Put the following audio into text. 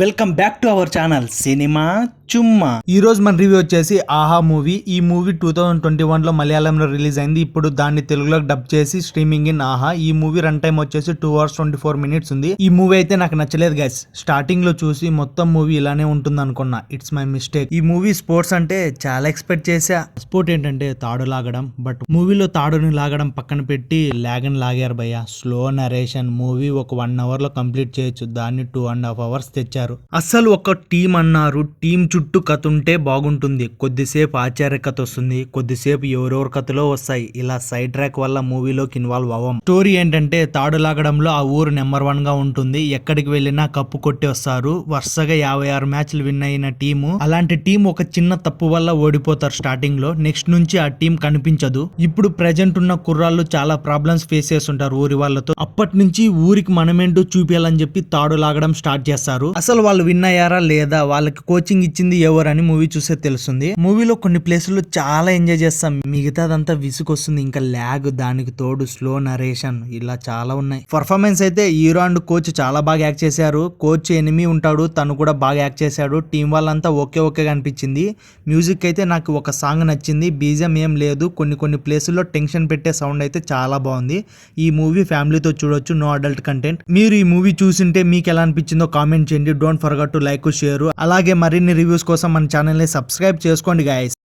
Welcome back to our channel cinema Chumma. ఈ రోజు మన రివ్యూ వచ్చేసి ఆహా మూవీ. ఈ మూవీ 2021 లో మలయాళంలో రిలీజ్ అయింది. ఇప్పుడు దాన్ని తెలుగులో డబ్ చేసి స్ట్రీమింగ్ ఇన్ ఆహా. ఈ మూవీ రన్ టైం వచ్చేసి 2 hours 24 minutes ఉంది. ఈ మూవీ అయితే నాకు నచ్చలేదు గైస్. స్టార్టింగ్ లో చూసి మొత్తం మూవీ ఇలానే ఉంటుంది అనుకున్నా. It's my mistake. ఈ మూవీ స్పోర్ట్స్ అంటే చాలా ఎక్స్పెక్ట్ చేసా. స్పోర్ట్ ఏంటంటే తాడు లాగడం, బట్ మూవీలో తాడుని లాగడం పక్కన పెట్టి లాగని లాగారు భయ్య. Slow narration. మూవీ ఒక 1 hour లో కంప్లీట్ చేయొచ్చు, దాన్ని 2.5 hours తెచ్చారు. అసలు ఒక టీం అన్నారు, టీం చుట్టూ కథ ఉంటే బాగుంటుంది. కొద్దిసేపు ఆచార్య కథ వస్తుంది, కొద్దిసేపు ఎవరెవరి కథలో వస్తాయి. ఇలా సైడ్ ట్రాక్ వల్ల మూవీలోకి ఇన్వాల్వ్ అవ్వం. స్టోరీ ఏంటంటే తాడు లాగడంలో ఆ ఊరు నెంబర్ 1 గా ఉంటుంది. ఎక్కడికి వెళ్ళినా కప్పు కొట్టి వస్తారు. వరుసగా 56 మ్యాచ్లు విన్ అయిన టీము. అలాంటి టీం ఒక చిన్న తప్పు వల్ల ఓడిపోతారు స్టార్టింగ్ లో. నెక్స్ట్ నుంచి ఆ టీం కనిపించదు. ఇప్పుడు ప్రెజెంట్ ఉన్న కుర్రాళ్ళు చాలా ప్రాబ్లమ్స్ ఫేస్ చేస్తుంటారు ఊరి వాళ్ళతో. అప్పటి నుంచి ఊరికి మనమేంటో చూపించాలని చెప్పి తాడు లాగడం స్టార్ట్ చేస్తారు. అసలు వాళ్ళు విన్ అయ్యారా లేదా, వాళ్ళకి కోచింగ్ ఇచ్చింది ఎవరని మూవీ చూసే తెలుస్తుంది. మూవీలో కొన్ని ప్లేసుల్లో చాలా ఎంజాయ్ చేస్తాం, మిగతాదంతా విసుకొస్తుంది. ఇంకా ల్యాగ్, దానికి తోడు స్లో నరేషన్, ఇలా చాలా ఉన్నాయి. పర్ఫార్మెన్స్ అయితే హీరో అండ్ కోచ్ చాలా బాగా యాక్ట్ చేశారు. కోచ్ ఎనిమి ఉంటాడు, తను కూడా బాగా యాక్ట్ చేశాడు. టీం వాళ్ళంతా ఓకే అనిపించింది. మ్యూజిక్ అయితే నాకు ఒక సాంగ్ నచ్చింది. బీజం ఏం లేదు. కొన్ని ప్లేసుల్లో టెన్షన్ పెట్టే సౌండ్ అయితే చాలా బాగుంది. ఈ మూవీ ఫ్యామిలీతో చూడొచ్చు, నో అడల్ట్ కంటెంట్. మీరు ఈ మూవీ చూసింటే మీకు ఎలా అనిపించిందో కామెంట్ చేయండి. Don't forget to like, share. అలాగే మరిన్ని రివ్యూస్ కోసం మన ఛానల్ ని సబ్స్క్రైబ్ చేసుకోండి గైస్.